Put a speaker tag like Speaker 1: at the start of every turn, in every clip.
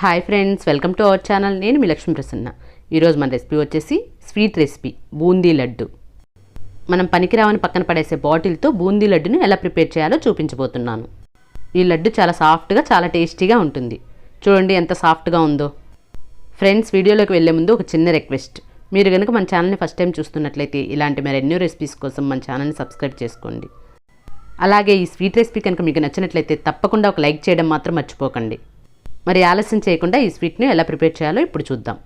Speaker 1: Hi friends, welcome to our channel. నేను మీ లక్ష్మీ ప్రసన్న. ఈరోజు మన రెసిపీ వచ్చేసి స్వీట్ రెసిపీ బూందీ లడ్డు. మనం పనికిరావని పక్కన పడేసే బాటిల్తో బూందీ లడ్డును ఎలా ప్రిపేర్ చేయాలో చూపించబోతున్నాను. ఈ లడ్డు చాలా సాఫ్ట్గా, చాలా టేస్టీగా ఉంటుంది. చూడండి ఎంత సాఫ్ట్గా ఉందో. ఫ్రెండ్స్, వీడియోలోకి వెళ్ళే ముందు ఒక చిన్న రిక్వెస్ట్. మీరు కనుక మన ఛానల్ని ఫస్ట్ టైం చూస్తున్నట్లయితే ఇలాంటి మరెన్నో రెసిపీస్ కోసం మన ఛానల్ని సబ్స్క్రైబ్ చేసుకోండి. అలాగే ఈ స్వీట్ రెసిపీ కనుక మీకు నచ్చినట్లయితే తప్పకుండా ఒక లైక్ చేయడం మాత్రం మర్చిపోకండి. మరి ఆలస్యం చేయకుండా ఈ స్వీట్ని ఎలా ప్రిపేర్ చేయాలో ఇప్పుడు చూద్దాం.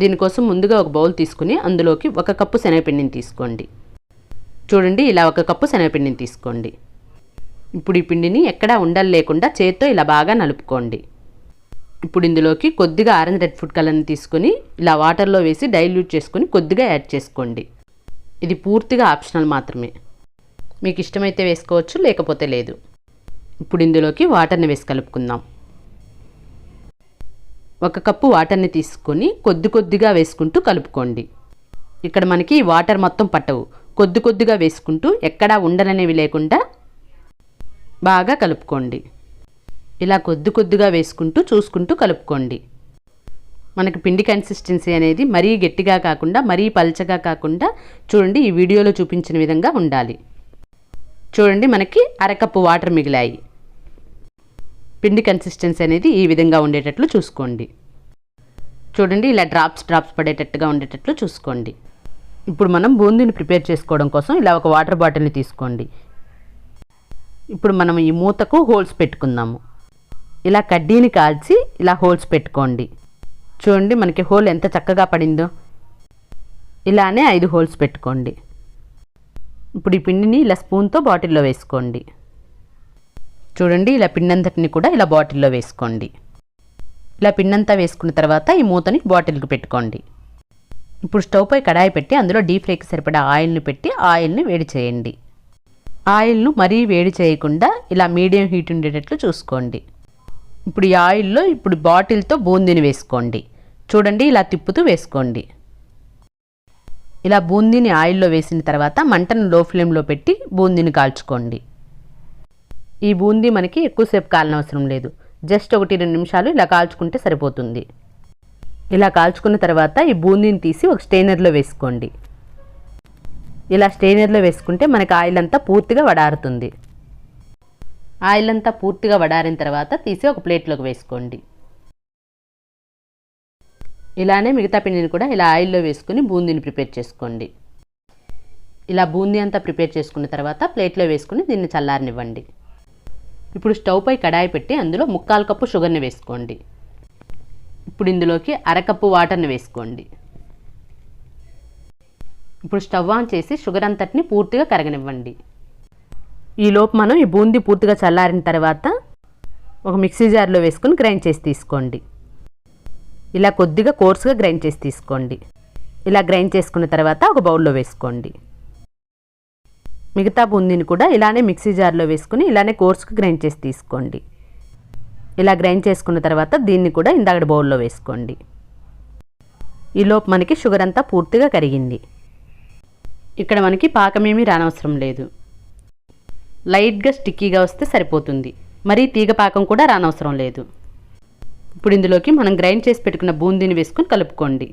Speaker 1: దీనికోసం ముందుగా ఒక బౌల్ తీసుకుని అందులోకి 1 కప్పు శనగపిండిని తీసుకోండి. చూడండి, ఇలా 1 కప్పు శనగపిండిని తీసుకోండి. ఇప్పుడు ఈ పిండిని ఎక్కడా ఉండలు లేకుండా చేత్తో ఇలా బాగా నలుపుకోండి. ఇప్పుడు ఇందులోకి కొద్దిగా ఆరెంజ్ రెడ్ ఫుడ్ కలర్ని తీసుకొని ఇలా వాటర్లో వేసి డైల్యూట్ చేసుకొని కొద్దిగా యాడ్ చేసుకోండి. ఇది పూర్తిగా ఆప్షనల్ మాత్రమే. మీకు ఇష్టమైతే వేసుకోవచ్చు, లేకపోతే లేదు. ఇప్పుడు ఇందులోకి వాటర్ని వేసి కలుపుకుందాం. 1 కప్పు వాటర్ని తీసుకొని కొద్దిగా వేసుకుంటూ కలుపుకోండి. ఇక్కడ మనకి వాటర్ మొత్తం పట్టవు. కొద్దిగా వేసుకుంటూ ఎక్కడా ఉండలనేవి లేకుండా బాగా కలుపుకోండి. ఇలా కొద్దిగా వేసుకుంటూ చూసుకుంటూ కలుపుకోండి. మనకి పిండి కన్సిస్టెన్సీ అనేది మరీ గట్టిగా కాకుండా మరీ పల్చగా కాకుండా చూడండి ఈ వీడియోలో చూపించిన విధంగా ఉండాలి. చూడండి, మనకి 1/2 కప్పు వాటర్ మిగిలాయి. పిండి కన్సిస్టెన్సీ అనేది ఈ విధంగా ఉండేటట్లు చూసుకోండి. చూడండి, ఇలా డ్రాప్స్ పడేటట్టుగా ఉండేటట్లు చూసుకోండి. ఇప్పుడు మనం బూందీని ప్రిపేర్ చేసుకోవడం కోసం ఇలా ఒక వాటర్ బాటిల్ని తీసుకోండి. ఇప్పుడు మనం ఈ మూతకు హోల్స్ పెట్టుకుందాము. ఇలా కడ్డీని కాల్చి ఇలా హోల్స్ పెట్టుకోండి. చూడండి, మనకి హోల్ ఎంత చక్కగా పడిందో. ఇలానే 5 హోల్స్ పెట్టుకోండి. ఇప్పుడు ఈ పిండిని ఇలా స్పూన్తో బాటిల్లో వేసుకోండి. చూడండి, ఇలా పిండంతటిని కూడా ఇలా బాటిల్లో వేసుకోండి. ఇలా పిండంతా వేసుకున్న తర్వాత ఈ మూతని బాటిల్కి పెట్టుకోండి. ఇప్పుడు స్టవ్ పై కడాయి పెట్టి అందులో డీప్ ఫ్రైకి సరిపడా ఆయిల్ని పెట్టి ఆయిల్ని వేడి చేయండి. ఆయిల్ను మరీ వేడి చేయకుండా ఇలా మీడియం హీట్ ఉండేటట్లు చూసుకోండి. ఇప్పుడు ఈ ఆయిల్లో ఇప్పుడు బాటిల్తో బూందీని వేసుకోండి. చూడండి, ఇలా తిప్పుతూ వేసుకోండి. ఇలా బూందీని ఆయిల్లో వేసిన తర్వాత మంటను లో ఫ్లేమ్లో పెట్టి బూందీని కాల్చుకోండి. ఈ బూందీ మనకి ఎక్కువసేపు కాలనవసరం లేదు. జస్ట్ 1-2 నిమిషాలు ఇలా కాల్చుకుంటే సరిపోతుంది. ఇలా కాల్చుకున్న తర్వాత ఈ బూందీని తీసి ఒక స్టెయినర్లో వేసుకోండి. ఇలా స్టెయినర్లో వేసుకుంటే మనకి ఆయిల్ అంతా పూర్తిగా వడారుతుంది. ఆయిల్ అంతా పూర్తిగా వడారిన తర్వాత తీసి ఒక ప్లేట్లోకి వేసుకోండి. ఇలానే మిగతా పిండిని కూడా ఇలా ఆయిల్లో వేసుకుని బూందీని ప్రిపేర్ చేసుకోండి. ఇలా బూందీ అంతా ప్రిపేర్ చేసుకున్న తర్వాత ప్లేట్లో వేసుకుని దీన్ని చల్లారనివ్వండి. ఇప్పుడు స్టవ్ పై కడాయి పెట్టి అందులో 3/4 కప్పు షుగర్ని వేసుకోండి. ఇప్పుడు ఇందులోకి 1/2 కప్పు వాటర్ని వేసుకోండి. ఇప్పుడు స్టవ్ ఆన్ చేసి షుగర్ అంతటిని పూర్తిగా కరగనివ్వండి. ఈలోపు మనం ఈ బూందీ పూర్తిగా చల్లారిన తర్వాత ఒక మిక్సీ జార్లో వేసుకుని గ్రైండ్ చేసి తీసుకోండి. ఇలా కొద్దిగా కోర్సుగా గ్రైండ్ చేసి తీసుకోండి. ఇలా గ్రైండ్ చేసుకున్న తర్వాత ఒక బౌల్లో వేసుకోండి. మిగతా బూందీని కూడా ఇలానే మిక్సీ జార్లో వేసుకుని ఇలానే కోర్సుగా గ్రైండ్ చేసి తీసుకోండి. ఇలా గ్రైండ్ చేసుకున్న తర్వాత దీన్ని కూడా ఇందాక బౌల్లో వేసుకోండి. ఈలోపు మనకి షుగర్ అంతా పూర్తిగా కరిగింది. ఇక్కడ మనకి పాకమేమీ రానవసరం లేదు. లైట్గా స్టిక్కీగా వస్తే సరిపోతుంది. మరీ తీగ పాకం కూడా రానవసరం లేదు. ఇప్పుడు ఇందులోకి మనం గ్రైండ్ చేసి పెట్టుకున్న బూందీని వేసుకొని కలుపుకోండి.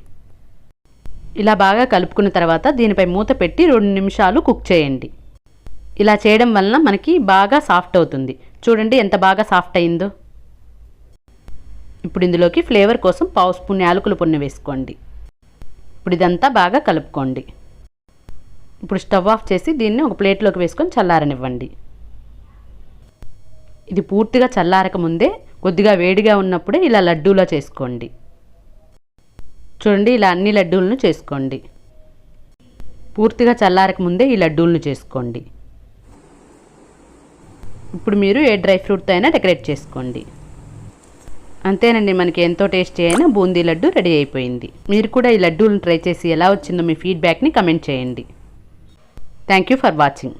Speaker 1: ఇలా బాగా కలుపుకున్న తర్వాత దీనిపై మూత పెట్టి 2 నిమిషాలు కుక్ చేయండి. ఇలా చేయడం వలన మనకి బాగా సాఫ్ట్ అవుతుంది. చూడండి ఎంత బాగా సాఫ్ట్ అయిందో. ఇప్పుడు ఇందులోకి ఫ్లేవర్ కోసం 1/2 స్పూన్ యాలకుల పొడిని వేసుకోండి. ఇప్పుడు ఇదంతా బాగా కలుపుకోండి. ఇప్పుడు స్టవ్ ఆఫ్ చేసి దీన్ని ఒక ప్లేట్లోకి వేసుకొని చల్లారనివ్వండి. ఇది పూర్తిగా చల్లారక ముందే కొద్దిగా వేడిగా ఉన్నప్పుడే ఇలా లడ్డూలా చేసుకోండి. చూడండి, ఇలా అన్ని లడ్డూలను చేసుకోండి. పూర్తిగా చల్లారక ముందే ఈ లడ్డూలను చేసుకోండి. ఇప్పుడు మీరు ఏ డ్రై ఫ్రూట్తో అయినా డెకరేట్ చేసుకోండి. అంతేనండి, మనకి ఎంతో టేస్టీ అయిన బూందీ లడ్డు రెడీ అయిపోయింది. మీరు కూడా ఈ లడ్డూలను ట్రై చేసి ఎలా వచ్చిందో మీ ఫీడ్బ్యాక్ని కమెంట్ చేయండి. Thank you for watching.